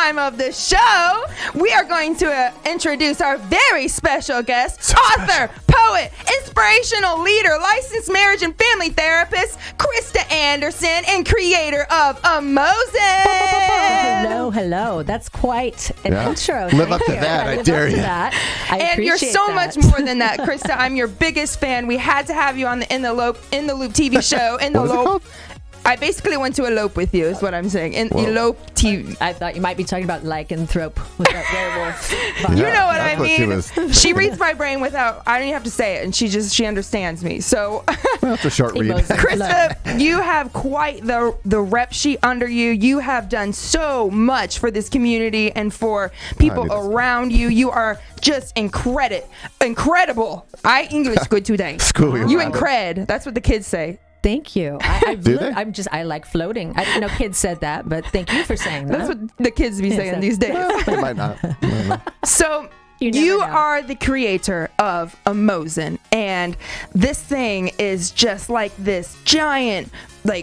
time of the show, we are going to introduce our very special guest, author, poet, inspirational leader, licensed marriage and family therapist, Krista Anderson, and creator of Emozen. Hello. That's quite an intro. Live up to that. I dare you. And you're so much more than that, Krista. I'm your biggest fan. We had to have you on the In the Loop TV show. In the What was it Loop. called? I basically went to elope with you, is what I'm saying. In Elope TV. I thought you might be talking about lycanthrope with that werewolf. You know what I that's what she mean? was- She reads my brain without, I don't even have to say it, and she understands me. So, Well, it's a short read. Emotion. Krista, you have quite the rep sheet under you. You have done so much for this community and for people around you. You are just incredible. English good today. School You incred. That's what the kids say. Thank you. Do they? I like floating. I didn't know kids said that, but thank you for saying that. That's what the kids be saying these days. They might not. So You never you know. are the creator of Emozen, and this thing is just like this giant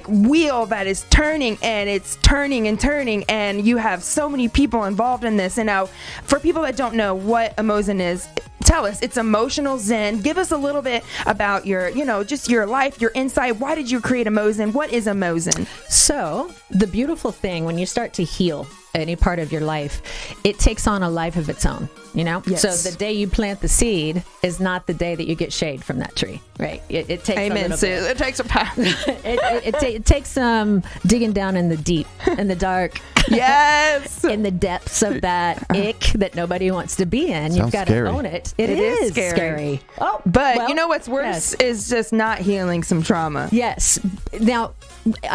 wheel that is turning, and it's turning and turning, and you have so many people involved in this. And now, for people that don't know what Emozen is, tell us. It's emotional zen. Give us a little bit about your, just your life, your insight. Why did you create Emozen? What is Emozen? So, the beautiful thing when you start to heal any part of your life, it takes on a life of its own, Yes. So the day you plant the seed is not the day that you get shade from that tree, right? It takes Amen, a little sis. bit. It takes a path. It takes some digging down in the deep, in the dark, Yes. in the depths of that ick that nobody wants to be in. You've Sounds got scary. to own it. It is scary. scary. Oh, But well, you know what's worse is just not healing some trauma. Yes. Now,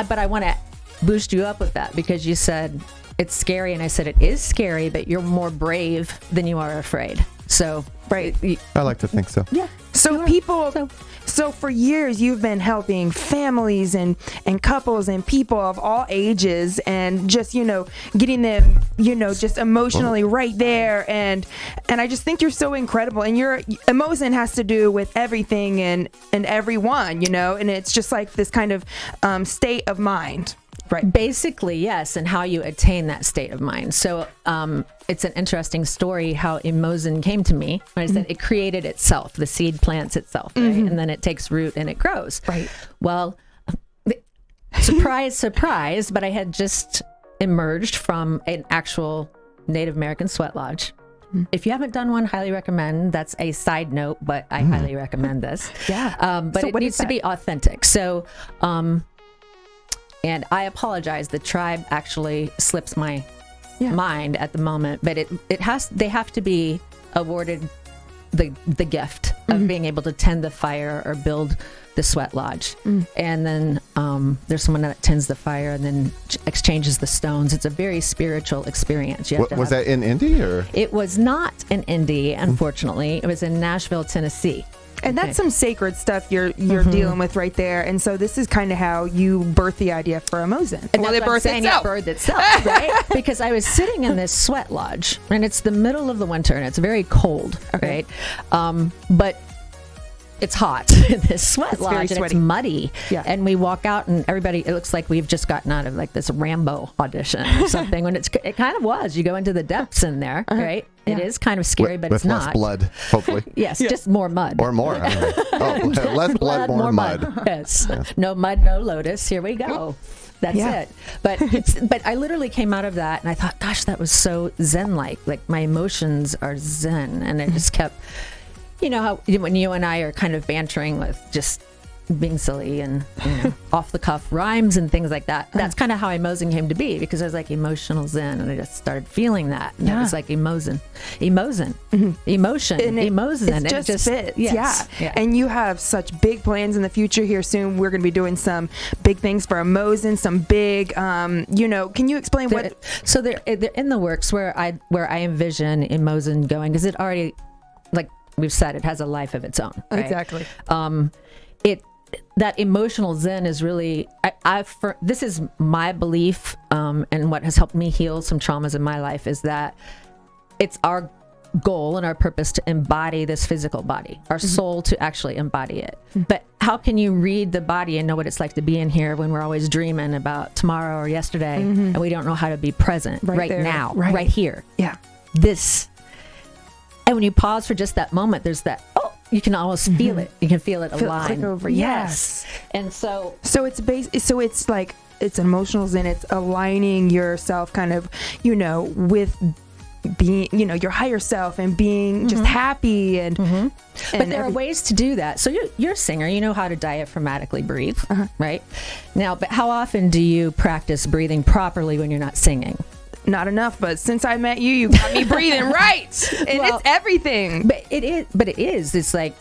but I want to boost you up with that because you said it's scary, and I said it is scary, but you're more brave than you are afraid. So, Right. I like to think so. yeah. So people, so for years you've been helping families and couples and people of all ages, and just getting them just emotionally right there, and I just think you're so incredible. And your Emozen has to do with everything and everyone, and it's just like this kind of state of mind. Right. Basically, yes, and how you attain that state of mind. So it's an interesting story how Emozen came to me. When I said it created itself, the seed plants itself, right? And then it takes root and it grows. Right. Well, surprise, surprise, but I had just emerged from an actual Native American sweat lodge. If you haven't done one, highly recommend. That's a side note, but I highly recommend this. Yeah. But So it what needs is to that? be authentic. So, and I apologize. The tribe actually slips my mind at the moment, but they have to be awarded the gift of being able to tend the fire or build the sweat lodge. And then there's someone that tends the fire and then exchanges the stones. It's a very spiritual experience. You have to Was have- that in Indy or? It was not in Indy, unfortunately. It was in Nashville, Tennessee. And that's some sacred stuff you're dealing with right there. And so this is kind of how you birth the idea for Emozen. And Well, that's it what I'm birthed saying, itself. it birthed itself, right? Because I was sitting in this sweat lodge, and it's the middle of the winter, and it's very cold, Okay. right? But it's hot in this sweat It's very lodge, and it's sweaty. muddy. Yeah. And we walk out, and everybody, it looks like we've just gotten out of like this Rambo audition or something. When it kind of was. You go into the depths in there, right? It is kind of scary, but with it's not. less blood, hopefully. Yes, just more mud. Or more. I don't know. Less blood, more mud. Yes. No mud, no lotus. Here we go. That's Yeah. it. But but I literally came out of that and I thought, gosh, that was so zen-like. Like my emotions are zen, and it just kept. You know how when you and I are kind of bantering with just being silly and off the cuff rhymes and things like that. That's kind of how Emozen came to be, because I was like emotional zen, and I just started feeling that. And it was like emotion, emotion, And emotion. It just fits. Yes. Yeah. And you have such big plans in the future here soon. We're going to be doing some big things for Emozen, some big, can you explain what? So they're in the works where I envision Emozen going, because it already, like we've said, it has a life of its own. Right? Exactly. That emotional zen is really, this is my belief, and what has helped me heal some traumas in my life is that it's our goal and our purpose to embody this physical body, our soul to actually embody it. But how can you read the body and know what it's like to be in here when we're always dreaming about tomorrow or yesterday and we don't know how to be present right there. now, Right. right here? Yeah. This. And when you pause for just that moment, there's that, you can almost feel it. You can feel it Feel it align. click over. Yes. And so it's like it's emotionals and it's aligning yourself kind of, with being, your higher self and being just happy and but there are ways to do that. So you're a singer, you know how to diaphragmatically breathe, right? Now, but how often do you practice breathing properly when you're not singing? Not enough, but since I met you, you got me breathing right, and Well, it's everything. But it is. It's like,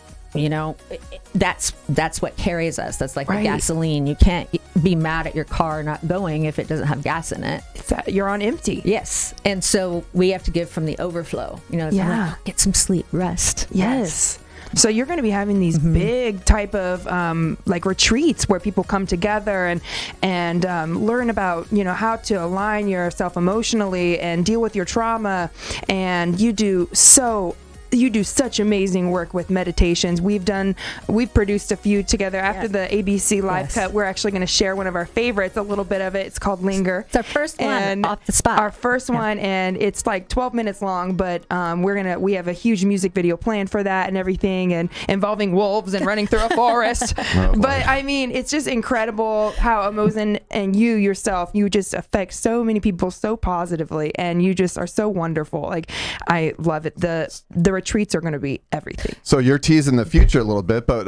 that's what carries us. That's like Right. the gasoline. You can't be mad at your car not going if it doesn't have gas in it. You're on empty. Yes. And so we have to give from the overflow. It's Yeah. like, get some sleep, rest. Yes. So you're going to be having these big type of like retreats where people come together and learn about how to align yourself emotionally and deal with your trauma, and you do such amazing work with meditations. We've produced a few together after the ABC live cut. We're actually going to share one of our favorites, a little bit of it. It's called Linger. It's our first one and off the spot. Our first one, and it's like 12 minutes long, but we have a huge music video planned for that and everything, and involving wolves and running through a forest. But I mean, it's just incredible how Emozen and you yourself, you just affect so many people so positively, and you just are so wonderful. Like, I love it. The retreats are going to be everything. So you're teasing the future a little bit, but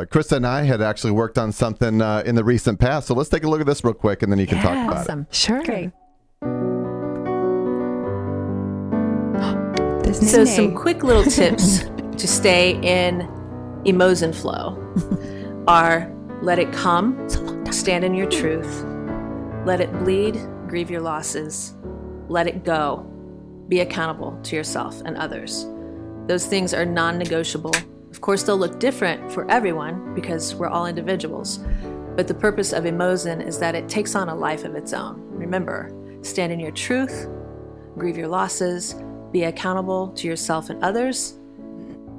Krista and I had actually worked on something in the recent past. So let's take a look at this real quick, and then you can talk about Awesome. Sure. Great. So some quick little tips to stay in Emozen flow are: let it come, stand in your truth, let it bleed, grieve your losses, let it go, be accountable to yourself and others. Those things are non-negotiable. Of course, they'll look different for everyone because we're all individuals. But the purpose of Emozen is that it takes on a life of its own. Remember, stand in your truth, grieve your losses, be accountable to yourself and others,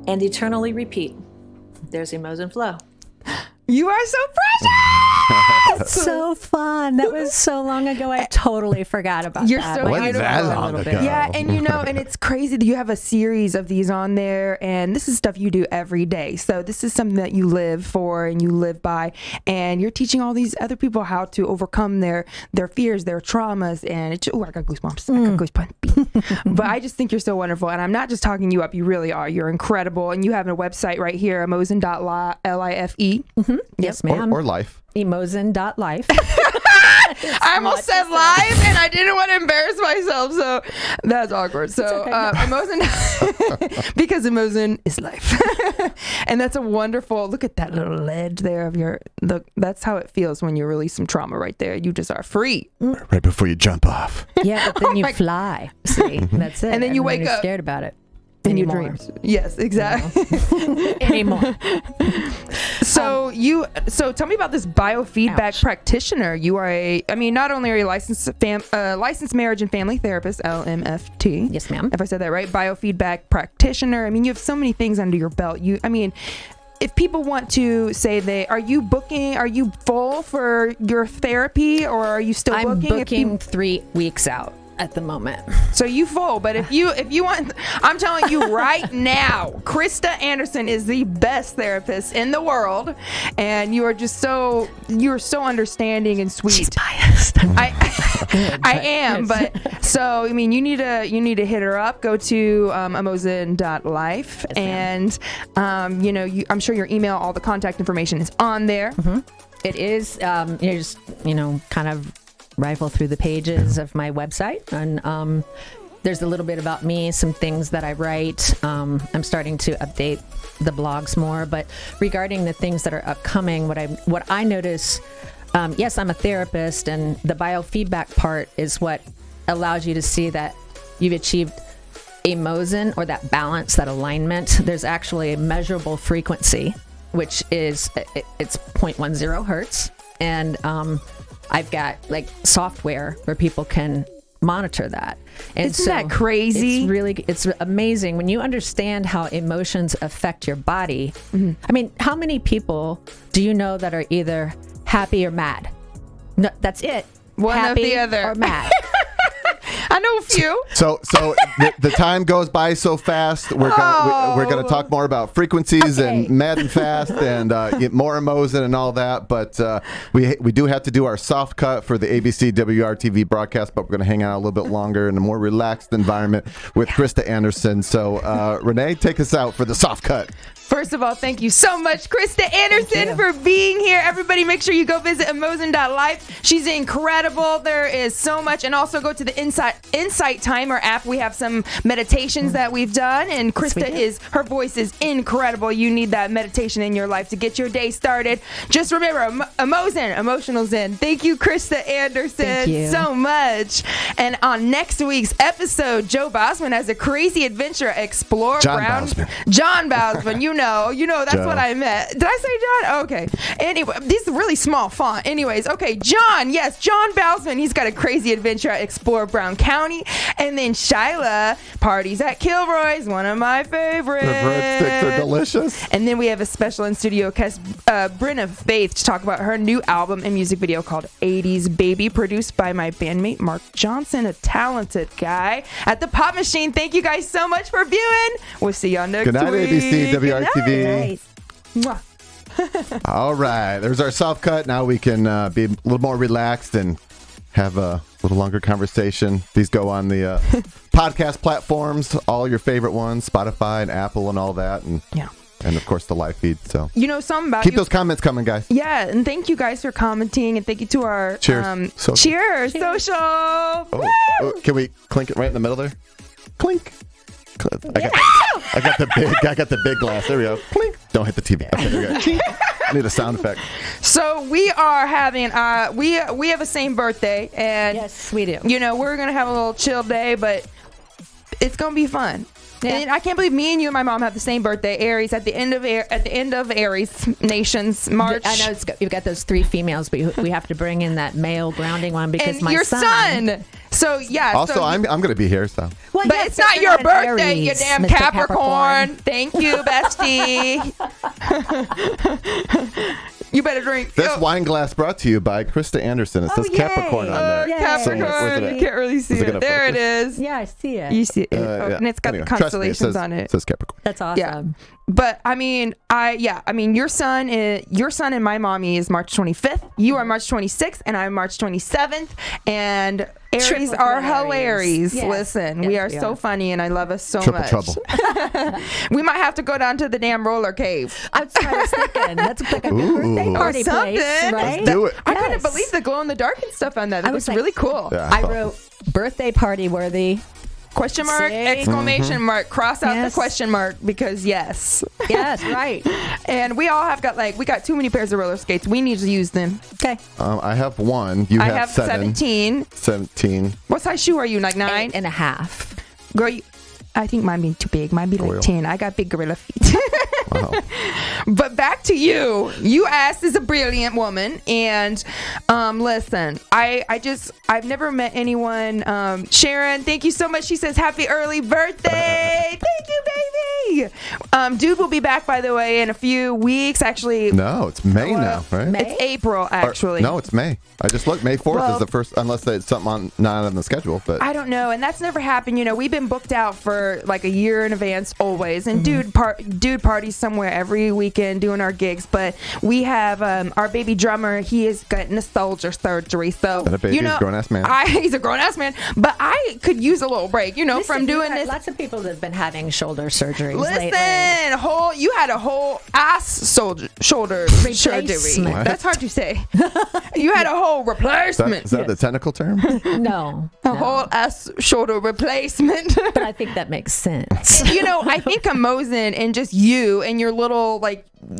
and eternally repeat. There's Emozen flow. You are so precious. So fun. That was so long ago. I totally forgot about You're that. so My Wasn't eyes that were a long little ago? Yeah, and and it's crazy that you have a series of these on there, and this is stuff you do every day. So this is something that you live for and you live by, and you're teaching all these other people how to overcome their fears, their traumas, and I got goosebumps. I got goosebumps. But I just think you're so wonderful, and I'm not just talking you up. You really are. You're incredible, and you have a website right here, emozen.life. Yes, ma'am. Or life. Emozen.life. I almost said live, and I didn't want to embarrass myself, so that's awkward. So Emozen, because Emozen is life, and that's a wonderful. Look at that little ledge there of your. That's how it feels when you release some trauma right there. You just are free, Right before you jump off. Yeah, but then you fly. See, that's it. And then you wake you're up. scared about it. in your Anymore. dreams. Yes, exactly. Anymore. So so tell me about this biofeedback Ouch. practitioner. You are not only are you a licensed marriage and family therapist, LMFT. Yes, ma'am. If I said that right, biofeedback practitioner. I mean, you have so many things under your belt. If people want to say are you full for your therapy, or are you still I'm booking? booking 3 weeks out at the moment. So you full, but if you want, I'm telling you right now, Krista Anderson is the best therapist in the world, and you are so understanding and sweet. She's biased. I am, but so you need to hit her up. Go to emozen.life, Yes, and I'm sure your email, all the contact information is on there. Mm-hmm. It is just kind of rifle through the pages of my website, and there's a little bit about me, some things that I write. I'm starting to update the blogs more, but regarding the things that are upcoming, what I notice, yes, I'm a therapist, and the biofeedback part is what allows you to see that you've achieved Emozen, or that balance, that alignment. There's actually a measurable frequency, which is it's 0.10 hertz, and I've got like software where people can monitor that. And Isn't that crazy? It's amazing when you understand how emotions affect your body. I mean, how many people do you know that are either happy or mad? No, that's it. One happy of the other. or mad. I know a few. So the time goes by so fast. We're gonna talk more about frequencies and mad and fast and get more Mosin and all that. But we do have to do our soft cut for the ABC WRTV broadcast. But we're gonna hang out a little bit longer in a more relaxed environment with Krista Anderson. So Renee, take us out for the soft cut. First of all, thank you so much, Krista Anderson, for being here. Everybody, make sure you go visit Emosin.life. She's incredible. There is so much. And also go to the Insight Timer app. We have some meditations that we've done. And Krista her voice is incredible. You need that meditation in your life to get your day started. Just remember, Emosin, Emotional Zen. Thank you, Krista Anderson, so much. And on next week's episode, Joe Bosman has a crazy adventure explore. John Bosman, you know, that's what I meant. Did I say John? Okay. Anyway, this is really small font. Anyways, okay, John Bosman. He's got a crazy adventure at Explore Brown County. And then Shyla parties at Kilroy's, one of my favorites. The breadsticks are delicious. And then we have a special in studio guest, Bryn of Faith, to talk about her new album and music video called 80s Baby, produced by my bandmate Mark Johnson, a talented guy at the Pop Machine. Thank you guys so much for viewing. We'll see y'all next week. Good night, ABC, WRTV. Nice. All right, there's our soft cut. Now we can be a little more relaxed and have a little longer conversation. These go on the podcast platforms, all your favorite ones, Spotify and Apple and all that, and of course the live feed. So something about keep those comments coming, guys. Yeah, and thank you guys for commenting, and thank you to our Cheers social. Oh, can we clink it right in the middle there? Clink. I got the big glass. There we go. Clink. Don't hit the TV. Okay, there we go. I need a sound effect. So we are having we have a same birthday, and yes, we do. We're gonna have a little chill day, but it's gonna be fun. Yeah. And I can't believe me and you and my mom have the same birthday, Aries, at the end of Aries Nations March. I know you've got those three females, but we have to bring in that male grounding one because and my your son. So yeah. Also, I'm going to be here, so. Well, but it's not your birthday, Aries, you damn Mr. Capricorn. Thank you, bestie. You better drink. This wine glass brought to you by Krista Anderson. It says Capricorn on there. Capricorn. You can't really see it. There it is. Yeah, I see it. You see it. And it's got the constellations on it. It says Capricorn. That's awesome. Yeah. But I mean, your son and my mommy is March 25th. You are March 26th, and I'm March 27th. And Aries are hilarious. Yes. Listen, we are so funny, and I love us so much. Trouble. We might have to go down to the damn roller cave. That's what I was thinking. That's like a good birthday party place, right? Let's do it. I couldn't believe the glow in the dark and stuff on that. That was really cool. Yeah. I wrote birthday party worthy. Question mark, exclamation mark, cross out the question mark because yes. Yes, right. And we all have we got too many pairs of roller skates. We need to use them. Okay. I have one. I have 17. 17. What size shoe are you? Like 9? 8.5. Girl, I think mine be too big. Mine be like 10. I got big gorilla feet. Wow. But back to you. You asked is a brilliant woman, and listen, I've never met anyone. Sharon, thank you so much. She says happy early birthday. Thank you, baby. Dude will be back, by the way, in a few weeks. Actually, no, it's May now, right? May? It's April, actually. No, it's May. I just looked. May 4th is the first, unless it's something not on the schedule. But I don't know, and that's never happened. We've been booked out for like a year in advance always, and dude parties somewhere every weekend doing our gigs. But we have our baby drummer. He is getting a soldier surgery, so that a baby? He's a grown-ass man. He's a grown-ass man, but I could use a little break, from doing this. Lots of people that have been having shoulder surgeries. Listen, you had a whole ass shoulder surgery. That's hard to say. You had a whole replacement. Is that the technical term? No. Whole ass shoulder replacement. But I think that makes sense. I think Mosin and just you and your little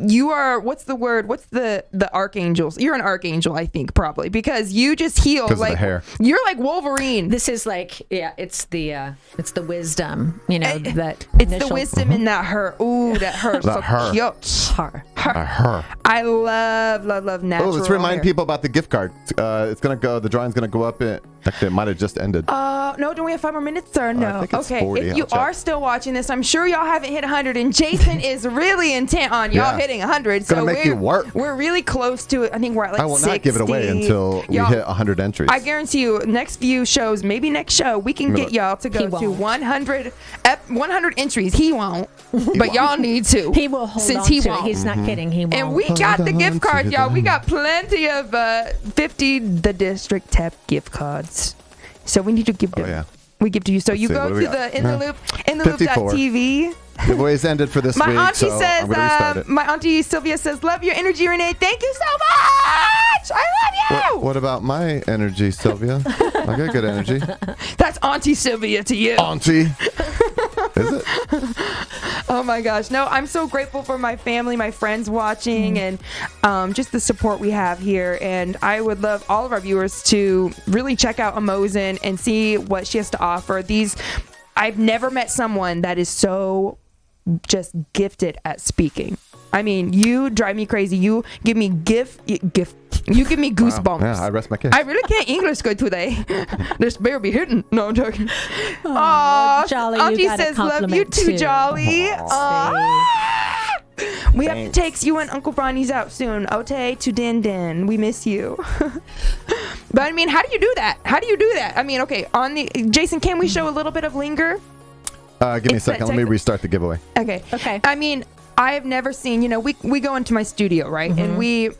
you are, what's the word? What's the archangels? You're an archangel, I think, probably, because you just heal because of the hair. You're like Wolverine. This is it's the wisdom, that it's the wisdom in that her. Ooh, that her. So cute. Her. I love natural. Let's remind hair. people about the gift card. The drawing's gonna go up. Actually, it might have just ended. Oh, No, don't we have 5 more minutes or no? I think it's okay, 40. if you I'll check. are still watching this, I'm sure y'all haven't hit 100, and Jason is really intent on y'all Yeah. hitting 100. Gonna So make you work. We're really close to it. I think we're at like I will 60. not give it away until we Y'all- hit 100 entries. I guarantee you, next few shows, maybe next show, we can get y'all to He go to won't. 100 entries. He won't, but y'all need to. He will hold since on he to won't. it. He's not kidding. He won't. And we got the on gift to cards, y'all. We them. got plenty of 50 the district tap gift cards. So we need to give them. Oh, yeah. We give to you. So you see, go what do we to got? the in the loop, in the 54. loop.tv. Giveaways ended for this My week, auntie so says, I'm going to restart it. my auntie Sylvia says, love your energy, Renee. Thank you so much. I love you. What about my energy, Sylvia? I got good energy. That's Auntie Sylvia to you. Auntie. Is it? Oh my gosh. No, I'm so grateful for my family, my friends watching, and just the support we have here. And I would love all of our viewers to really check out Amozen and see what she has to offer. I've never met someone that is so just gifted at speaking. I mean, you drive me crazy. You give me you give me goosebumps. Yeah, I rest my case. I really can't English good today. This bear be hitting. No, I'm joking. Aw, Aw, Jolly, you Auntie got a says, love you compliment too, too." Jolly. Aw. We have to Thanks. take you and Uncle Ronnie's out soon. Ote to Din Din. We miss you. But I mean, how do you do that? I mean, okay, Jason, can we show a little bit of Linger? Give me a second. Let me restart the giveaway. Okay. Okay. I mean, I have never seen, we go into my studio, right? And we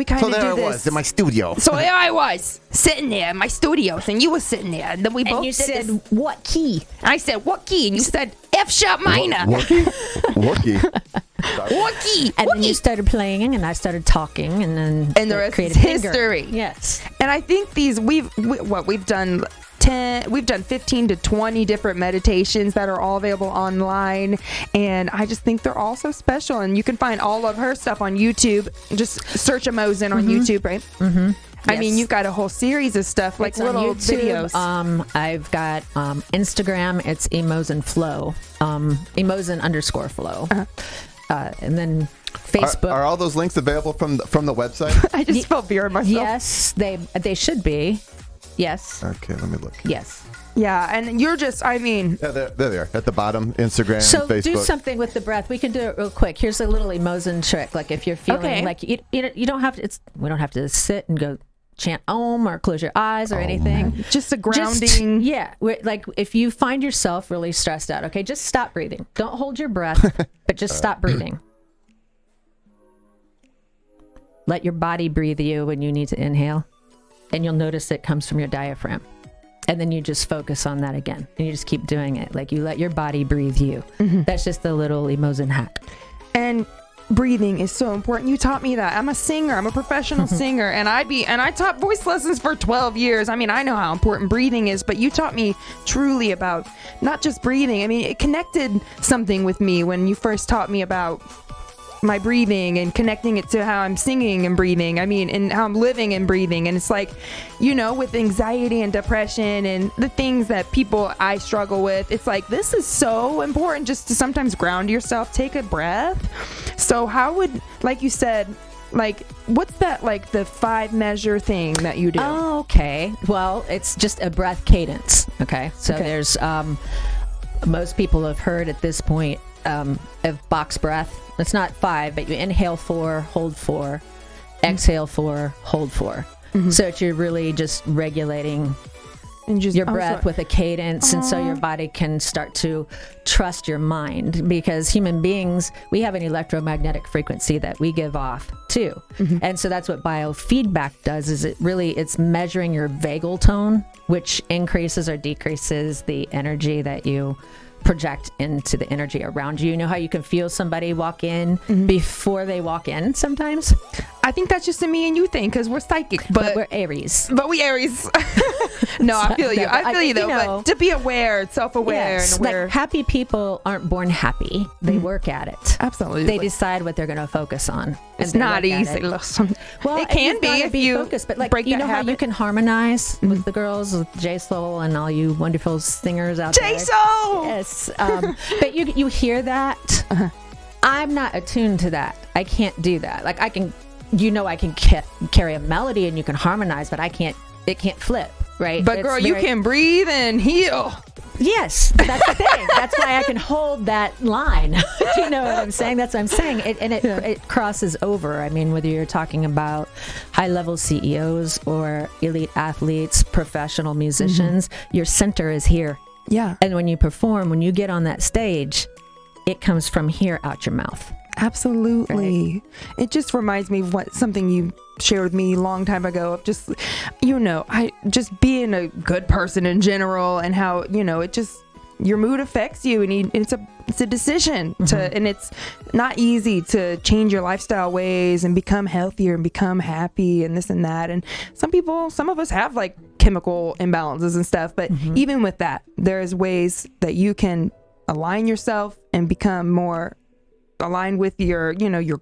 kind So of there do I this. was in my studio. So there I was, sitting there in my studio, and you were sitting there, and then we both And you did said, this. what key? I said, what key? And you said, F sharp minor. Wookie? Wookie. What key? And then you started playing, and I started talking, and then And the rest is created Finger. history. Yes. And I think we've done 15 to 20 different meditations that are all available online, and I just think they're all so special. And you can find all of her stuff on YouTube. Just search Amozen on YouTube, right? Mm-hmm. I mean, Yes. you've got a whole series of stuff, like It's on little YouTube. videos. I've got Instagram. It's Emozen Flow. Emozen_flow. And then Facebook. Are all those links available from the website? I just felt fear in myself. Yes, they should be. Yes. Okay, let me look. Yes. Yeah, and you're just, I mean, Yeah, there they are at the bottom. Instagram, So Facebook. do something with the breath. We can do it real quick. Here's a little Emozen trick. Like if you're feeling Okay. like you don't have to. We don't have to sit and go chant Om or close your eyes or anything. just a Just- grounding. yeah. Like if you find yourself really stressed out, okay, just stop breathing. Don't hold your breath, but just stop breathing. Let your body breathe you when you need to inhale, and you'll notice it comes from your diaphragm. And then you just focus on that again, and you just keep doing it. Like you let your body breathe you. That's just a little Emozen hack. And breathing is so important. You taught me that. I'm a singer. I'm a professional singer, and I taught voice lessons for 12 years. I mean, I know how important breathing is, but you taught me truly about not just breathing. I mean, it connected something with me when you first taught me about my breathing and connecting it to how I'm singing and breathing. I mean, and how I'm living and breathing. And it's like, with anxiety and depression and the things that I struggle with, it's like, this is so important just to sometimes ground yourself, take a breath. So how would, like you said, like, what's that, like the 5 measure thing that you do? Oh, okay. Well, it's just a breath cadence. Okay. So there's, most people have heard at this point of box breath. It's not 5, but you inhale 4, hold 4, exhale 4, hold 4. So you're really just regulating And just your breath with a cadence, and so your body can start to trust your mind, because human beings, we have an electromagnetic frequency that we give off too. And so that's what biofeedback does, is it's measuring your vagal tone, which increases or decreases the energy that you project into the energy around you. You know how you can feel somebody walk in before they walk in sometimes? I think that's just a me and you thing, because we're psychic, But we're Aries. But we Aries. No, I feel you. I feel you though. But to be aware, self-aware, Yes, and aware. like happy people aren't born happy. They work at it. Absolutely. They decide what they're going to focus on. It's and they not work at easy. it. Listen. Well, it can you've be gotta if you focused, but like break you that know how you habit. can harmonize with the girls, with J Soul and all you wonderful singers out there. J-Soul! Yes, but you hear that. I'm not attuned to that. I can't do that. Like I can, I can carry a melody and you can harmonize, but I can't. It can't flip. right? But It's girl, you very- can breathe and heal. Yes, that's the thing. That's why I can hold that line. Do you know what I'm saying? That's what I'm saying. It crosses over. I mean, whether you're talking about high-level CEOs or elite athletes, professional musicians, your center is here. Yeah. And when you perform, when you get on that stage, it comes from here out your mouth. Absolutely. Right. It just reminds me of something you shared with me a long time ago of just, I just being a good person in general, and how, it just, your mood affects you, and it's a decision to, and it's not easy to change your lifestyle ways and become healthier and become happy and this and that. And some of us have like chemical imbalances and stuff, but even with that, there's ways that you can align yourself and become more aligned with your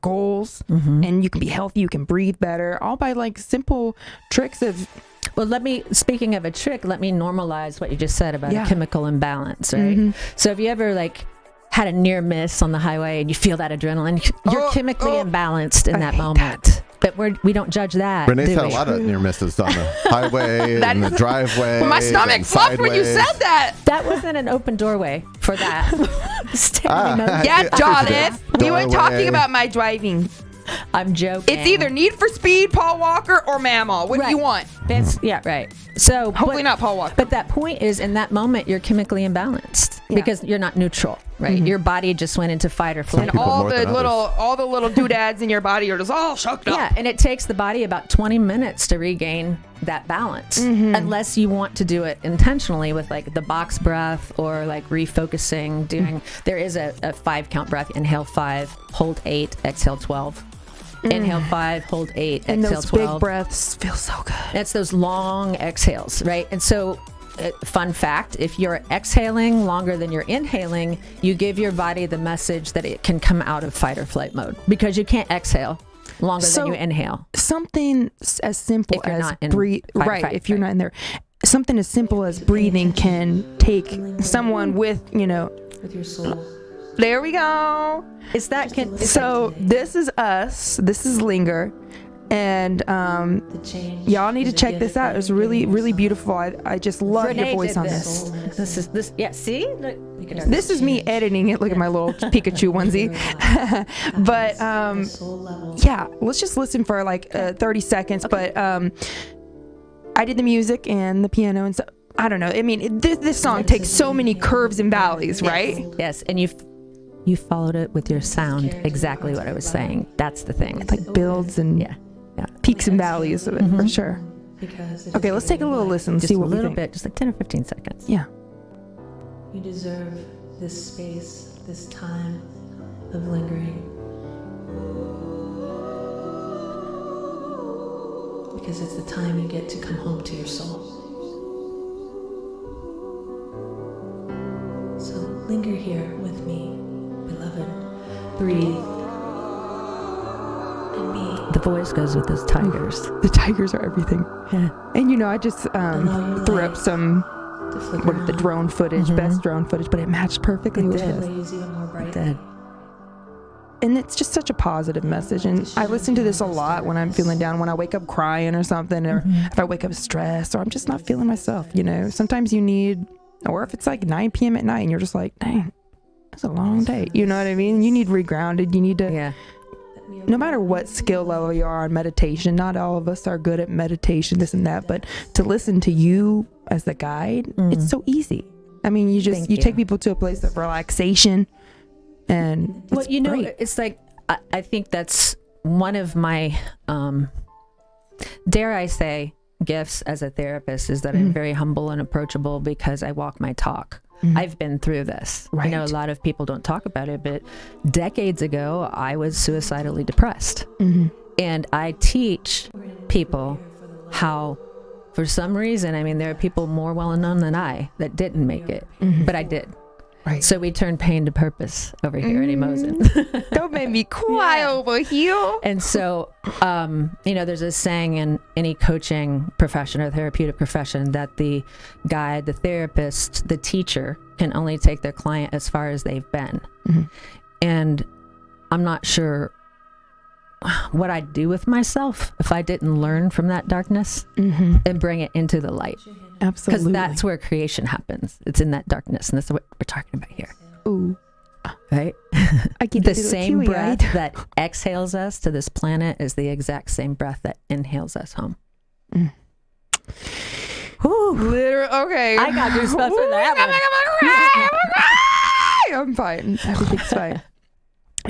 goals, and you can be healthy, you can breathe better, all by like simple tricks of. Well, speaking of a trick, let me normalize what you just said about a chemical imbalance, right? So have you ever like had a near miss on the highway and you feel that adrenaline? You're chemically imbalanced in that moment. But we don't judge that. Renee's had a lot of near misses on the highway and the driveway. My stomach flopped when you said that. That wasn't an open doorway for that. Yeah, Jonathan. We weren't talking about my driving. I'm joking. It's either Need for Speed, Paul Walker, or Mamaw. What do you want? Right. So hopefully not Paul Walker. But that point is, in that moment, you're chemically imbalanced because you're not neutral, right? Your body just went into fight or flight. And all the little doodads in your body are just all shocked up. Yeah, and it takes the body about 20 minutes to regain that balance, unless you want to do it intentionally with like the box breath or like refocusing. There is a 5-count breath. Inhale 5, hold 8, exhale 12. Inhale 5, hold 8, and exhale those 12. Big breaths feel so good. It's those long exhales, right? And so, fun fact, if you're exhaling longer than you're inhaling, you give your body the message that it can come out of fight or flight mode, because you can't exhale longer than you inhale. Something as simple as breathe, right? If you're not in there, something as simple as breathing can take someone with your soul. There we go. This is us. This is Linger, and y'all need to check this out. It's really, really beautiful. I just love your voice on this. This. Yeah. See. This is me editing it. Look at my little Pikachu onesie. But yeah, let's just listen for like 30 seconds. Okay. But I did the music and the piano and so. I don't know. I mean, this song takes so many curves and valleys, right? Yes, and you followed it with your sound. Exactly what I was saying. That's the thing. It like builds and peaks and valleys of it for sure. Okay, let's take a little listen. Just see what a little we think. bit, just like 10 or 15 seconds. Yeah. You deserve this space, this time of lingering. Because it's the time you get to come home to your soul. So linger here with me, beloved. Breathe. And be. The voice goes with those tigers. The tigers are everything. Yeah. And I just threw up some the drone footage, best drone footage, but it matched perfectly with this. It did. And it's just such a positive message. And I listen to this a lot when I'm feeling down, when I wake up crying or something, or if I wake up stressed, or I'm just not feeling myself, Sometimes you need, or if it's like 9 p.m. at night and you're just like, dang, it's a long day. You know what I mean? You need regrounded. You need to, no matter what skill level you are on meditation, not all of us are good at meditation, this and that, but to listen to you as the guide, it's so easy. I mean, you take people to a place of relaxation. And it's like, I think that's one of my, dare I say, gifts as a therapist, is that I'm very humble and approachable because I walk my talk. I've been through this. Right. I know a lot of people don't talk about it, but decades ago, I was suicidally depressed. And I teach people how, for some reason, I mean, there are people more well-known than I that didn't make it, but I did. Right. So we turn pain to purpose over here in Emozen. Don't make me cry over here. And so, there's a saying in any coaching profession or therapeutic profession that the guide, the therapist, the teacher can only take their client as far as they've been. And I'm not sure what I'd do with myself if I didn't learn from that darkness and bring it into the light. Absolutely. Because that's where creation happens. It's in that darkness, and that's what we're talking about here. Ooh. Right? I get The a little same breath teary-eyed. that exhales us to this planet is the exact same breath that inhales us home. Okay. I got goosebumps for that one. I'm fine. Everything's fine.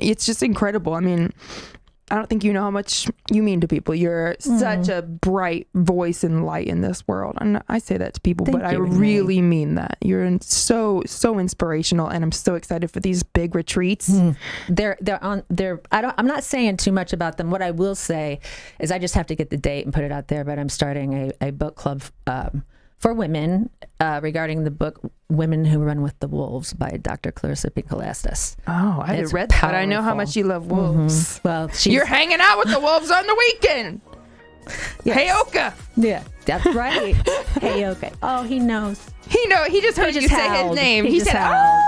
It's just incredible. I mean, I don't think you know how much you mean to people. You're such a bright voice and light in this world. And I say that to people, Thank but I you, Renee. really mean that. You're so inspirational, and I'm so excited for these big retreats. I'm not saying too much about them. What I will say is I just have to get the date and put it out there, but I'm starting a book club for women regarding the book Women Who Run with the Wolves by Dr. Clarissa Pinkolastis. Oh, I It's haven't read that, but I know how powerful. much you love wolves. Well, You're hanging out with the wolves on the weekend. Yes. Hey, Oka. Yeah, that's right. Hey, okay. Oh, he knows. He just heard you say his name. He just said, howled. "Oh."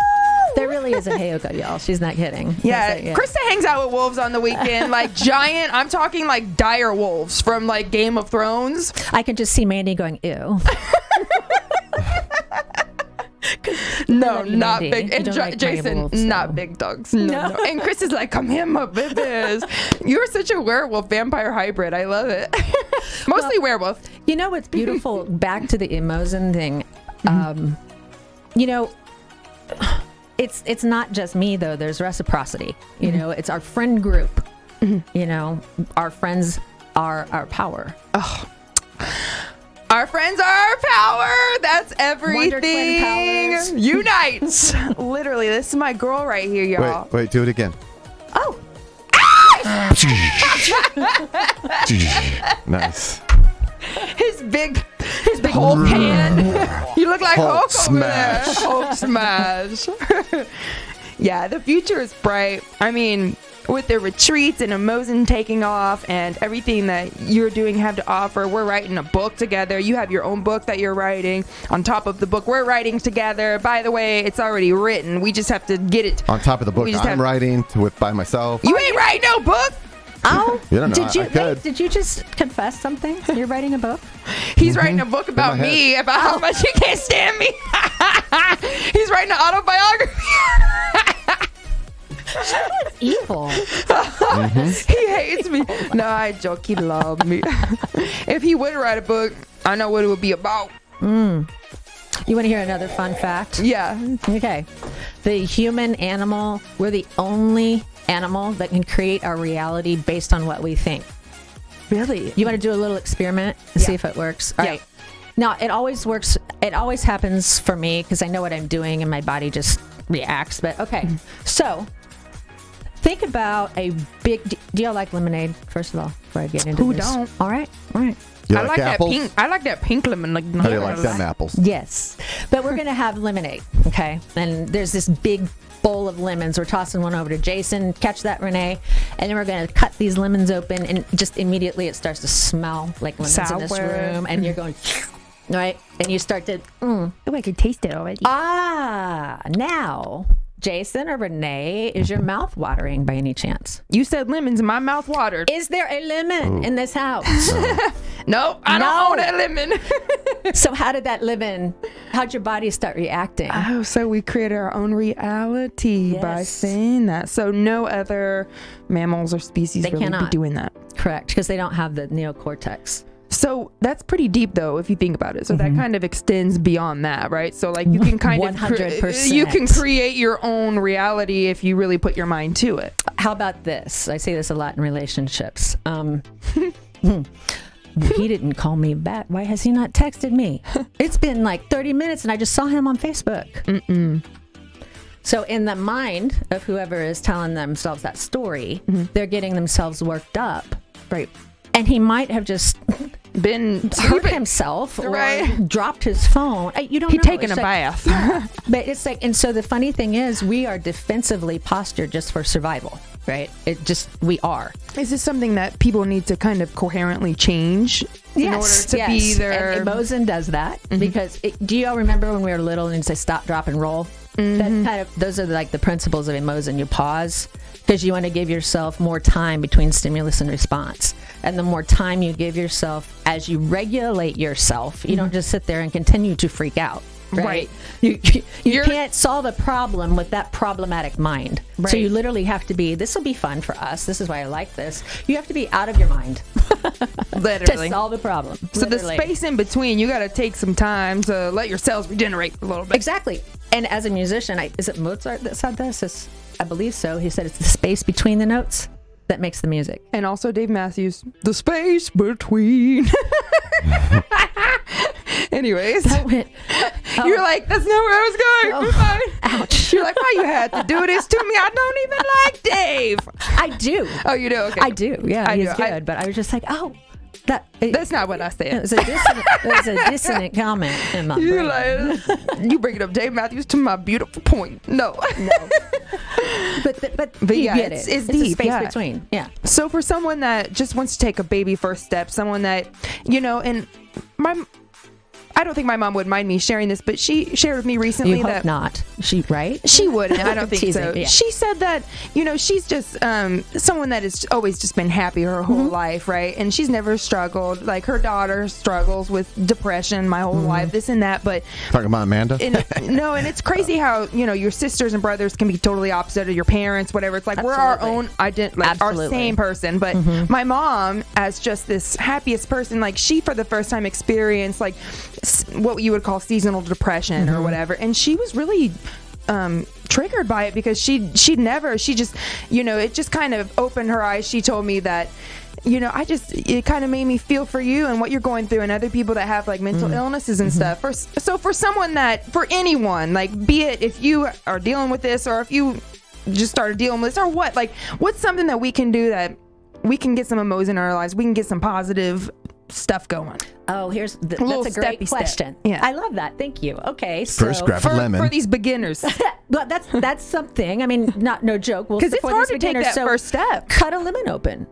There really is a Heyoka, y'all. She's not kidding. Yeah, That's it, Krista hangs out with wolves on the weekend, like giant. I'm talking like dire wolves from like Game of Thrones. I can just see Mandy going, ew. No, love you, not Mandy. big. You And don't like my Jason, wolves, so. not big dogs. No. And Chris is like, come here, my babies. You're such a werewolf vampire hybrid. I love it. Mostly werewolf. You know what's beautiful? Back to the Emozen thing. You know, it's not just me though. There's reciprocity. You know, it's our friend group. You know, our friends are our power. Our friends are our power. That's Wonder Twin everything. powers. Unites. Literally, this is my girl right here, y'all. Wait, do it again. Oh, Nice. His big Hulk hand. You look like Hulk Hulk over there. smash. Hulk smash. Yeah, the future is bright. I mean, with the retreats and Emozen taking off and everything that you're doing have to offer, we're writing a book together. You have your own book that you're writing on top of the book we're writing together. By the way, it's already written. We just have to get it. On top of the book We just I'm writing by myself. You ain't writing no book. oh! You don't know, Did you I could. did you just confess something? You're writing a book? He's writing a book about my me, about how much he can't stand me. He's writing an autobiography. Evil. He hates me. No, I joke. He loves me. If he would write a book, I know what it would be about. You want to hear another fun fact? Yeah. Okay. The human animal, we're the only animal that can create our reality based on what we think. Really? You want to do a little experiment and see if it works? All Yeah. right. Now, it always works. It always happens for me because I know what I'm doing and my body just reacts. But okay. So think about a big. Do y'all like lemonade, first of all, before I get into Who this? don't? All right. All right. You I like apples? that pink. I like that pink lemon. Like, How do you like them apples? Yes. But we're going to have lemonade, okay? And there's this big bowl of lemons. We're tossing one over to Jason. Catch that, Renee. And then we're going to cut these lemons open, and just immediately it starts to smell like lemons in this Sour. room. And you're going, right? And you start to, Oh, I can taste it already. now, Jason or Renee, is your mouth watering by any chance? You said lemons, and my mouth watered. Is there a lemon in this house? Nope, I No. don't own that lemon. So how'd your body start reacting? Oh, so we created our own reality by Yes. saying that. So no other mammals or species They really be cannot. doing that. Correct, because they don't have the neocortex. So that's pretty deep, though, if you think about it. So that kind of extends beyond that, right? So like you can kind of 100%. you can create your own reality if you really put your mind to it. How about this? I say this a lot in relationships. He didn't call me back. Why has he not texted me? It's been like 30 minutes and I just saw him on Facebook. So in the mind of whoever is telling themselves that story, they're getting themselves worked up. Right. And he might have just Been hurt sleeping. himself or Right. dropped his phone. You don't He know. taking It's a like- bath. But it's like, and so the funny thing is, we are defensively postured just for survival, right? We are. Is this something that people need to kind of coherently change in order to be their... And Emozen does that because do you all remember when we were little and you'd say stop, drop, and roll? That kind of those are like the principles of Emozen. You pause, because you want to give yourself more time between stimulus and response. And the more time you give yourself as you regulate yourself, you don't just sit there and continue to freak out. Right. You can't solve a problem with that problematic mind. Right. So you literally have to be, this will be fun for us. This is why I like this. You have to be out of your mind. Literally. To solve a problem. So the space in between, you got to take some time to let your cells regenerate a little bit. Exactly. And as a musician, is it Mozart that said this? I believe so. He said it's the space between the notes that makes the music. And also Dave Matthews, the space between. Anyways, you're like, that's not where I was going. Oh, ouch. You're like, why you had to do this to me? I don't even like Dave. I do. Oh, you do? Okay. I do. Yeah, he's do. good. But I was just like, that's not what I said. It was a dissonant comment in my You're brain. like, you bringing up Dave Matthews to my beautiful point. No. But you yeah, get it's it's deep. the space Yeah. between. Yeah. So for someone that just wants to take a baby first step, someone that, and I don't think my mom would mind me sharing this, but she shared with me recently You that hope not. Right? she wouldn't. I don't think Teasing, so. yeah. She said that, she's just someone that has always just been happy her whole life, right? And she's never struggled. Like her daughter struggles with depression my whole life, this and that. But Talking about Amanda? and it's crazy how, your sisters and brothers can be totally opposite of your parents, whatever. It's like we're our own our same person. But my mom, as just this happiest person, like she for the first time experienced like what you would call seasonal depression or whatever, and she was really triggered by it because she just it just kind of opened her eyes. She told me that it kind of made me feel for you and what you're going through and other people that have like mental illnesses and stuff. So for someone for anyone, like be it if you are dealing with this or if you just started dealing with this or what's something that we can do that we can get some emotion in our lives, we can get some positive stuff going. Oh, that's a great question. Yeah. I love that. Thank you. Okay, so First grab a lemon. for these beginners, well, that's something. I mean, no joke. Because it's hard to take that first step. Cut a lemon open.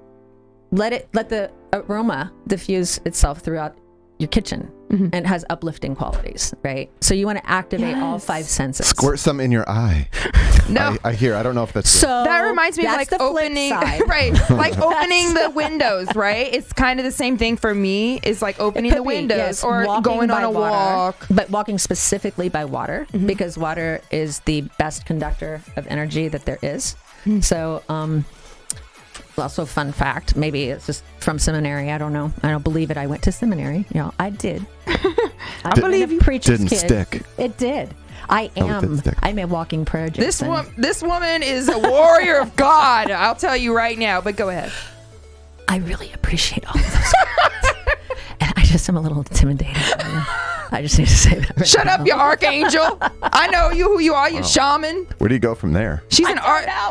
Let the aroma diffuse itself throughout your kitchen, and it has uplifting qualities, right? So you want to activate all five senses. Squirt some in your eye. No. I hear. I don't know if that's So that reminds me of like the flip opening, side. right? Like opening the windows, right? It's kind of the same thing for me. It's like opening the windows yes, or walking going on by a water, walk. but walking specifically by water because water is the best conductor of energy that there is. So, also fun fact, maybe it's just from seminary. I don't know. I don't believe it. I went to seminary. I did. I believe you. Preacher's didn't kid. stick. It did. I'm a walking prayer, Jason. This woman is a warrior of God. I'll tell you right now. But go ahead. I really appreciate all of those comments. And I just am a little intimidated. I just need to say that. Shut up, you archangel. I know who you are, you shaman. Where do you go from there? She's an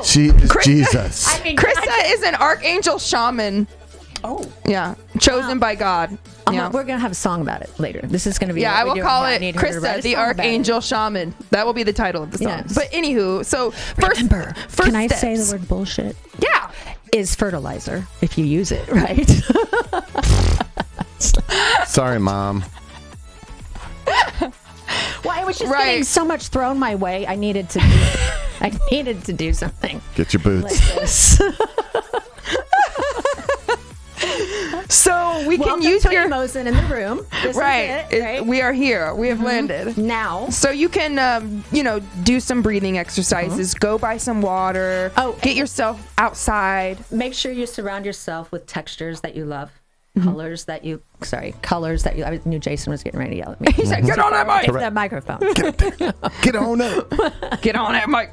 She is Jesus. I mean, Krista is an archangel shaman. Oh. Yeah. Chosen by God. Yeah. We're going to have a song about it later. This is going to be. Yeah, I will call it need her to write Krista, a the song about Archangel Shaman. That will be the title of the song. Yes. But anywho, so Remember, first can I say steps. the word bullshit? Yeah. Is fertilizer if you use it, right? Sorry, Mom. Well, I was just Right. getting so much thrown my way. I needed to do something Get your like boots. this. So we can Welcome use to your Mosen in the room. This right. is it, right? We are here. We have landed. Now. So you can, do some breathing exercises. Go buy some water. Oh, get yourself outside. Make sure you surround yourself with textures that you love. Colors that you I knew Jason was getting ready to yell at me. He said, "Get on that mic. That microphone. Get on up. Get on that mic."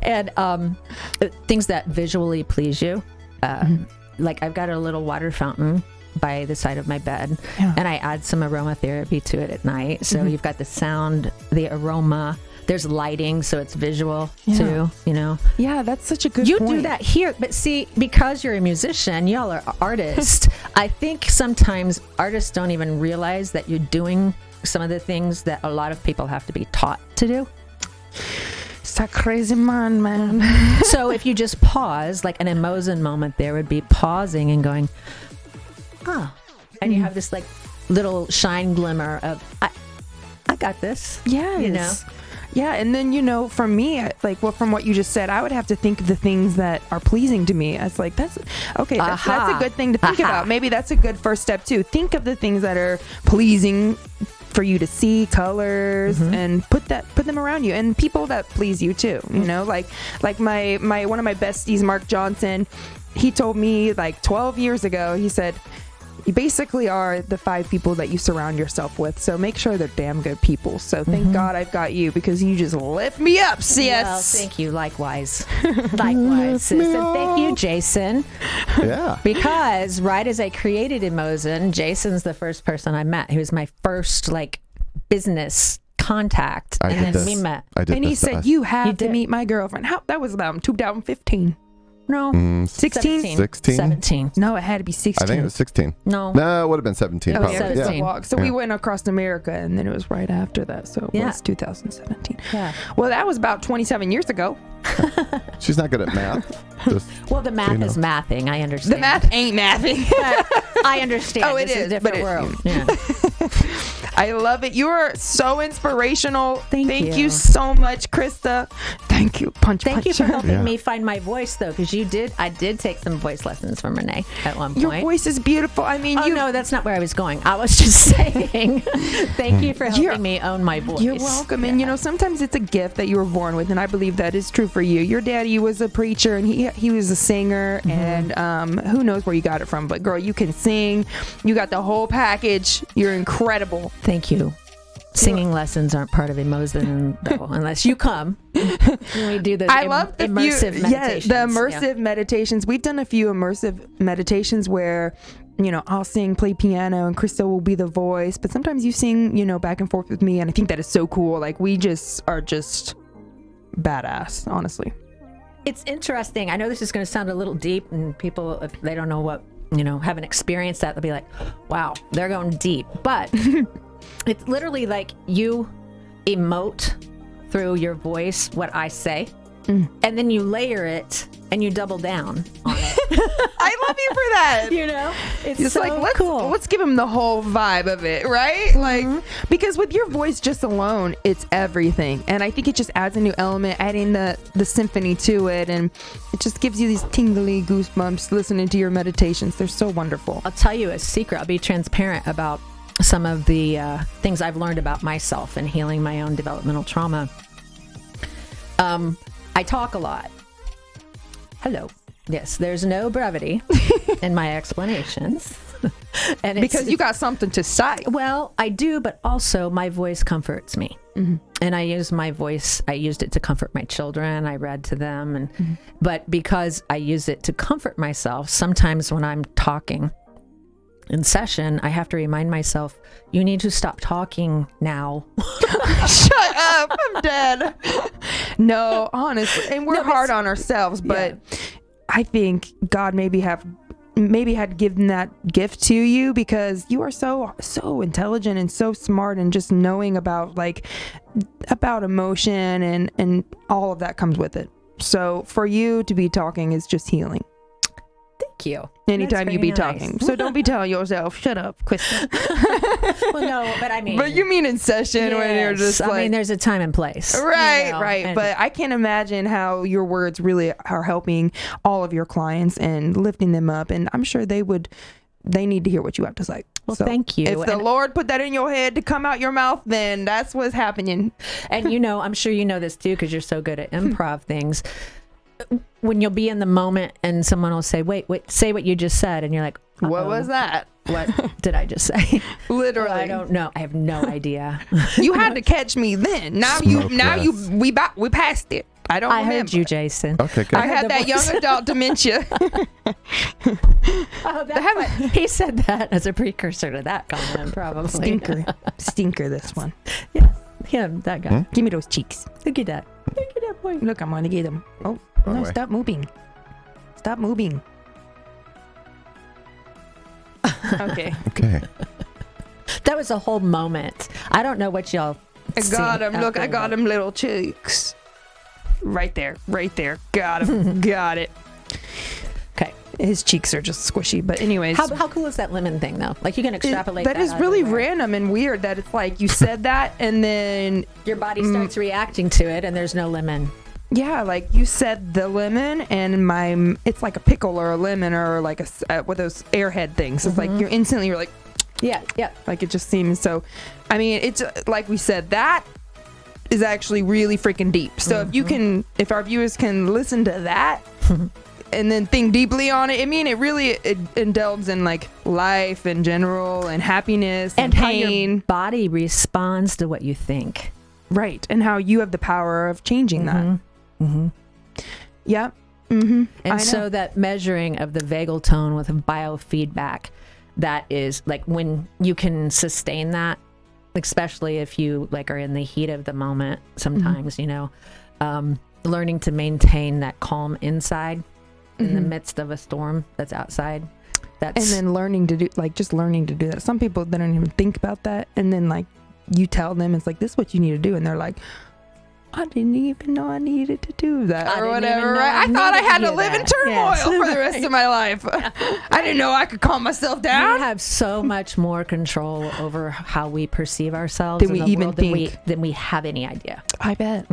And things that visually please you. Like I've got a little water fountain by the side of my bed, and I add some aromatherapy to it at night. So you've got the sound, the aroma. There's lighting, so it's visual too. Yeah, that's such a good You point. do that here, but see, because you're a musician, y'all are artists. I think sometimes artists don't even realize that you're doing some of the things that a lot of people have to be taught to do. It's that crazy man. So if you just pause, like an Emozen moment, there would be pausing and going, oh, and you have this like little shine glimmer of, I got this. Yes. Yeah, and then for me, from what you just said, I would have to think of the things that are pleasing to me. It's like that's okay. That's a good thing to think about. Maybe that's a good first step too. Think of the things that are pleasing for you to see, colors, and put them around you, and people that please you too. Like my one of my besties, Mark Johnson. He told me 12 years ago. He said, you basically are the 5 people that you surround yourself with. So make sure they're damn good people. So thank God I've got you, because you just lift me up, sis. Well, thank you. Likewise. Likewise, sis. And thank you, Jason. Yeah. Because right as I created Emozen, Jason's the first person I met. He was my first business contact. And then we met. And he said, you have to meet my girlfriend. That was about 2015. No. 16? 17. No, it had to be 16. I think it was 16. No, it would have been 17. Probably. 17. Yeah. So we went across America, and then it was right after that. So it was 2017. Yeah. Well, that was about 27 years ago. She's not good at math. Well, the math is mathing. I understand. The math ain't mathing. I understand. Oh, it this is, a different but world. Yeah. I love it. You are so inspirational. Thank you so much, Krista. Thank you. Punch. Thank you for helping me find my voice, though, because I did take some voice lessons from Renee at one point. Your voice is beautiful. I mean, no, that's not where I was going. I was just saying, thank you for helping me own my voice. You're welcome. And sometimes it's a gift that you were born with, and I believe that is true for you. Your daddy was a preacher, and he was a singer, and who knows where you got it from? But girl, you can sing. You got the whole package. You're incredible. Thank you. Singing lessons aren't part of Emozen, though, unless you come. We do the immersive meditations. Yeah, the immersive meditations. We've done a few immersive meditations where, I'll sing, play piano, and Krista will be the voice. But sometimes you sing, back and forth with me, and I think that is so cool. We just are just badass, honestly. It's interesting. I know this is going to sound a little deep, and people, if they don't know what, haven't experienced that, they'll be like, wow, they're going deep. But it's literally like you emote through your voice what I say, and then you layer it and you double down on it. I love you for that. It's so cool. Let's give him the whole vibe of it, right? Because with your voice just alone, it's everything. And I think it just adds a new element, adding the symphony to it, and it just gives you these tingly goosebumps listening to your meditations. They're so wonderful. I'll tell you a secret. I'll be transparent about some of the things I've learned about myself and healing my own developmental trauma. I talk a lot. Hello. Yes, there's no brevity in my explanations. And because you got something to say. Well, I do, but also my voice comforts me. And I use my voice. I used it to comfort my children. I read to them. But because I use it to comfort myself, sometimes when I'm talking in session, I have to remind myself, you need to stop talking now. Shut up. I'm dead. No, honestly. And we're hard on ourselves, but I think God maybe had given that gift to you because you are so intelligent and so smart, and just knowing about emotion and all of that comes with it. So for you to be talking is just healing. Thank you. Anytime you be talking. So don't be telling yourself, shut up, Krista. Well, no, but I mean. But you mean in session when you're just there's a time and place. Right, right. But I can't imagine how your words really are helping all of your clients and lifting them up. And I'm sure they need to hear what you have to say. Well, thank you. If the Lord put that in your head to come out your mouth, then that's what's happening. And I'm sure you know this too, because you're so good at improv things. When you'll be in the moment and someone will say, wait, say what you just said. And you're like, what was that? What did I just say? Literally. I don't know. I have no idea. You had to catch me then. We passed it. I don't remember. I heard you, Jason. Okay, good. I had that young adult dementia. He said that as a precursor to that comment, probably. Stinker, this one. Yeah, him, that guy. Give me those cheeks. Look at that. Look at that boy. Look, I'm going to get him. Oh, no, stop moving. Stop moving. Okay. That was a whole moment. I don't know what y'all got him. Look, I got him little cheeks. Right there. Got him. Got it. Okay. His cheeks are just squishy. But anyways, How cool is that lemon thing though? Like you can extrapolate that is out really everywhere. random and weird that it's like you said that and then Your body starts reacting to it, and there's no lemon. yeah, like you said the lemon and it's like a pickle or a lemon or like with those airhead things. It's like you're like, Yeah. like it just seems so. I mean, it's like we said, that is actually really freaking deep. So if our viewers can listen to that and then think deeply on it, I mean, it really indulges in like life in general and happiness and How pain. your body responds to what you think. Right. And how you have the power of changing that. Yeah. And I so know. that measuring of the vagal tone with biofeedback, that is like when you can sustain that, especially if you like are in the heat of the moment sometimes, you know, learning to maintain that calm inside in the midst of a storm that's outside. And then learning to do that. Some people, they don't even think about that. And then like you tell them, it's like, this is what you need to do. And they're like, I didn't even know I needed to do that or whatever. Right? I thought I had to live in turmoil for the rest of my life. I didn't know I could calm myself we down. have so much more control over how we perceive ourselves Than in we the even world think. than we have any idea. I bet.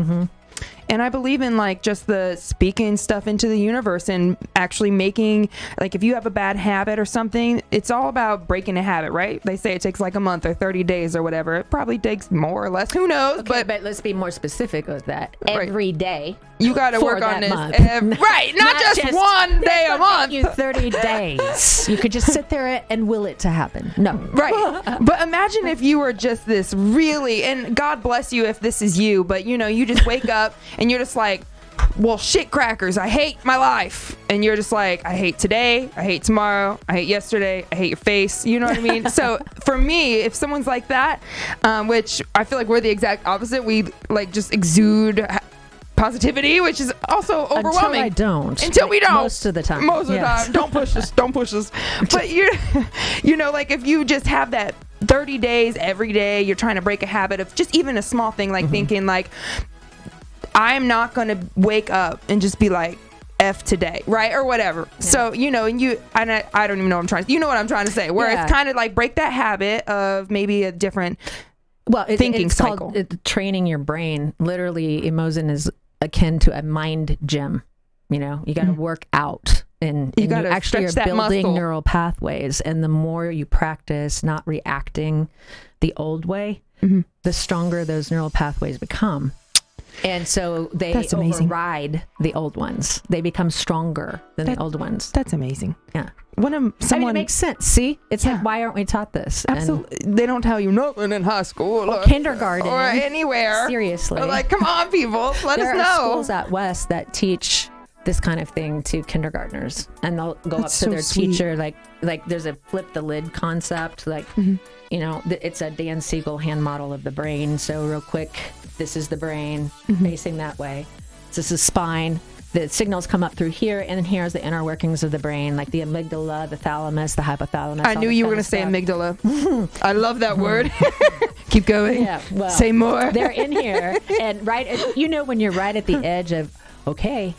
And I believe in like just the speaking stuff into the universe and actually making, like if you have a bad habit or something, it's all about breaking a habit, right? They say it takes like a month or 30 days or whatever. It probably takes more or less. Who knows? Okay, but let's be more specific with that. Right. Every day. You got to for work on that this. month. Right. Not just one day a month. You 30 days. You could just sit there and will it to happen. No. Right. But imagine if you were just this really, and God bless you if this is you, but you know, you just wake up and you're just like, well, shit crackers, I hate my life. And you're just like, I hate today, I hate tomorrow, I hate yesterday, I hate your face. You know what I mean? So for me, if someone's like that, which I feel like we're the exact opposite, we like just exude positivity, which is also overwhelming. Until we don't. Most of the time. Most of the time. Don't push us. Don't push us. But you know, like if you just have that 30 days every day, you're trying to break a habit of just even a small thing, like thinking like, I'm not going to wake up and just be like, F today, right? Or whatever. Yeah. So, you know, and I don't even know what I'm trying to, you know what I'm trying to say, where it's kind of like break that habit of maybe a different thinking it's cycle. Called training your brain. Literally, Emozen is akin to a mind gym. You know, you got to work out and you actually are building neural pathways. And the more you practice not reacting the old way, the stronger those neural pathways become. And so they override the old ones. They become stronger than the old ones. That's amazing. Yeah. I mean, it makes sense. See? It's like, why aren't we taught this? Absolutely. They don't tell you nothing in high school. Or kindergarten. Or anywhere. Seriously. They're like, come on, people. Let us know. There are schools out west that teach this kind of thing to kindergartners. And they'll go up to their teacher, like there's a flip the lid concept. Like, you know, it's a Dan Siegel hand model of the brain. So real quick, this is the brain facing that way. This is spine. The signals come up through here, and then here's the inner workings of the brain, like the amygdala, the thalamus, the hypothalamus. I knew you were going to say amygdala. I love that word. Keep going. Yeah, well, say more. They're in here, and when you're right at the edge of, okay,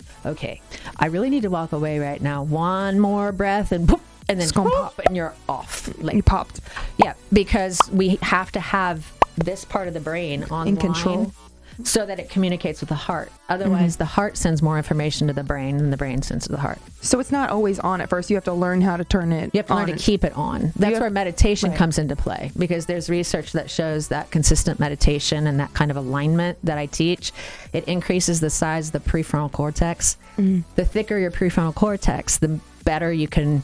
I really need to walk away right now. One more breath, and boop, and then pop, and you're off. Like, you popped. Yeah, because we have to have this part of the brain in control, so that it communicates with the heart. Otherwise, the heart sends more information to the brain than the brain sends to the heart. So it's not always on at first. You have to learn how to turn it on. You have to learn to keep it on. That's where meditation comes into play, because there's research that shows that consistent meditation and that kind of alignment that I teach, it increases the size of the prefrontal cortex. The thicker your prefrontal cortex, the better you can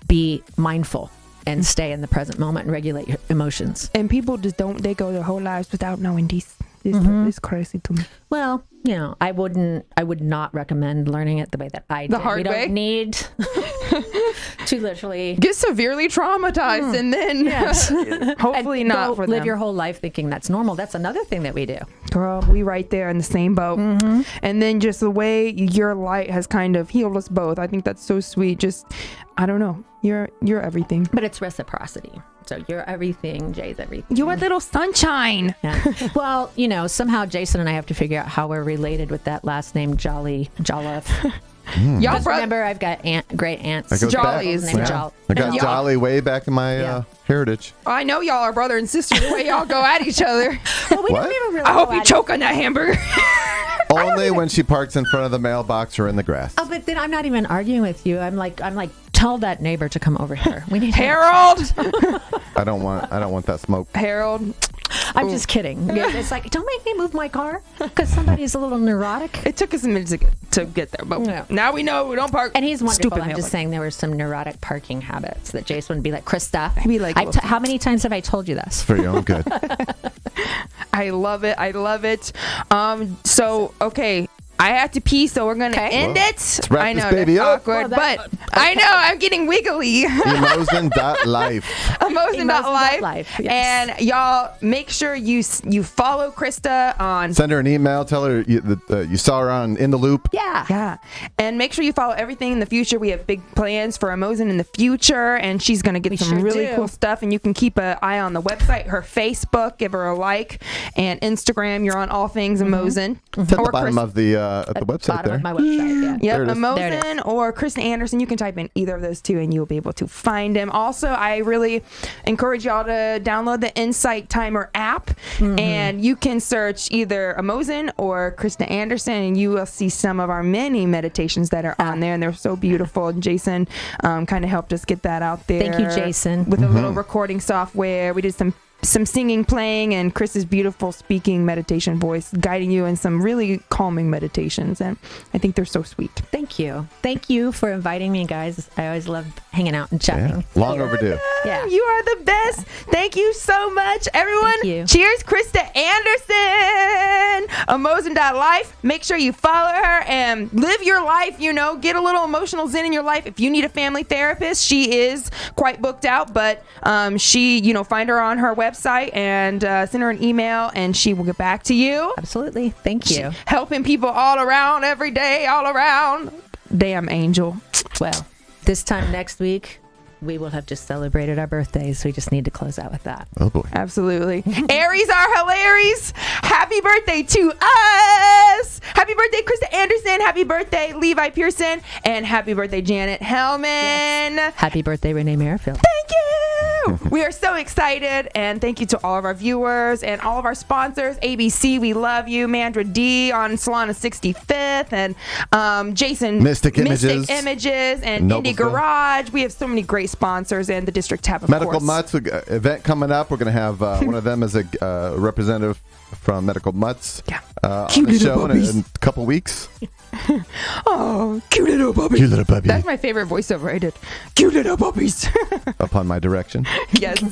be mindful and stay in the present moment and regulate your emotions. And people just they go their whole lives without knowing this. It's crazy to me. Well, you know, I would not recommend learning it the way that I did. The hard way? We don't need to literally get severely traumatized and then hopefully not for them. Live your whole life thinking that's normal. That's another thing that we do. Girl, we right there in the same boat. And then just the way your light has kind of healed us both. I think that's so sweet. Just, I don't know. You're everything. But it's reciprocity. So you're everything, Jay's everything. You're a little sunshine. Yeah. Well, you know, somehow Jason and I have to figure out how we're related with that last name, Jolliffe. Y'all Just remember, I've got great aunts. That goes back. Jollies. Named Yeah. Jolly. I got Yeah. Jolly way back in my Yeah. heritage. I know y'all are brother and sister. The way y'all go at each other. Well, we What? don't even really I hope go you at it. choke on that hamburger. Only when she parks in front of the mailbox or in the grass. Oh, but then I'm not even arguing with you. I'm like, tell that neighbor to come over here. We need Harold. I don't want that smoke. Harold. I'm just kidding. It's like, don't make me move my car because somebody's a little neurotic. It took us a minute to get there, but Yeah. now we know we don't park. And he's wonderful. Stupid I'm just mailbox. saying there were some neurotic parking habits that Jason would be like, Krista. I'd be like, how many times have I told you this? For your own good. I love it. I love it. So okay. I have to pee, so we're gonna end it. wrap I know this baby that's up. awkward, Well, but I know I'm getting wiggly. Emotion.life. Emotion.life. yes. And y'all make sure you follow Krista on. Send her an email. Tell her you saw her on In the Loop. Yeah. And make sure you follow everything in the future. We have big plans for Emozen in the future, and she's going to get some sure really do. cool stuff. And you can keep an eye on the website, her Facebook, give her a like, and Instagram. You're on all things Emozen. It's at the bottom of the website Bottom there. of my website. Yeah. Yep, There it is. There it Emozen or Krista Anderson. You can type in either of those two and you'll be able to find him. Also, I really encourage y'all to download the Insight Timer app and you can search either Emozen or Krista Anderson and you will see some of our many meditations that are on there and they're so beautiful. And Jason kind of helped us get that out there. Thank you, Jason. With a little recording software. We did some singing playing and Chris's beautiful speaking meditation voice guiding you in some really calming meditations, and I think they're so sweet. Thank you for inviting me, guys. I always love hanging out and chatting. Yeah. Long overdue. Yeah. You are the best. Thank you so much, everyone. Thank you. Cheers, Krista Anderson. Emotion.life. Make sure you follow her and live your life. Get a little emotional zen in your life. If you need a family therapist, she is quite booked out, but she, find her on her website and send her an email and she will get back to you. Absolutely. Thank you. Helping people all around, every day, all around. Damn angel. Well, this time next week, we will have just celebrated our birthdays. We just need to close out with that. Oh boy. Absolutely. Aries are hilarious. Happy birthday to us. Happy birthday, Krista Anderson. Happy birthday, Levi Pearson. And happy birthday, Janet Hellman. Yes. Happy birthday, Renee Merrifield. Thank you. We are so excited. And thank you to all of our viewers and all of our sponsors. ABC, we love you. Mandra D on Solana 65th. And Jason. Mystic Images. And Indie Noblesville. Garage. We have so many great sponsors and the District Tab, of Medical course. Mutts event coming up. We're going to have one of them as a representative from Medical Mutts on Cute the little show in puppies. a couple weeks. Oh, cute little puppies. Cute little puppy. That's my favorite voiceover I did. Cute little puppies. Upon my direction. Yes.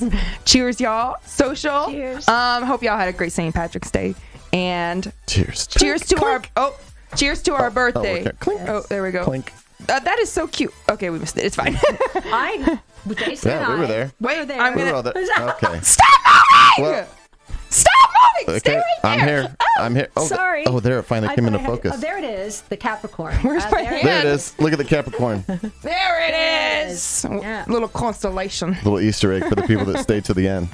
Cheers, y'all. Social. Cheers. Hope y'all had a great St. Patrick's Day. And Cheers. cheers to our birthday. okay. Clink. Oh, there we go. Clink. That is so cute. Okay, we missed it. It's fine. Jason Yeah, we were there. Wait, there. I'm We were gonna all there. Okay. stop moving. Well, Stop moving. Stay okay. right there. I'm here. I'm here. Oh, sorry. Oh, there it finally came into focus. Oh, there it is. The Capricorn. Where's my hand? There it is. Look at the Capricorn. There it is. Yeah. Little constellation. Little Easter egg for the people that stay to the end.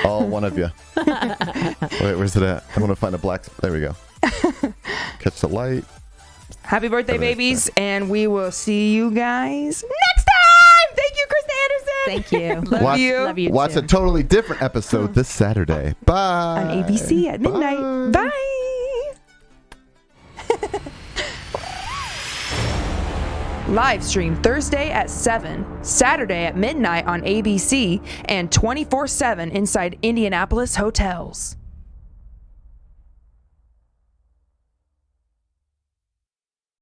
All one of you. Wait, where's it at? I want to find a black. There we go. Catch the light. Happy birthday, Have a nice babies, and we will see you guys next time. Thank you, Krista Anderson. Thank you. Love you. Love you Watch too. a totally different episode this Saturday. Bye. On ABC at midnight. Bye. Live stream Thursday at 7, Saturday at midnight on ABC, and 24/7 inside Indianapolis hotels.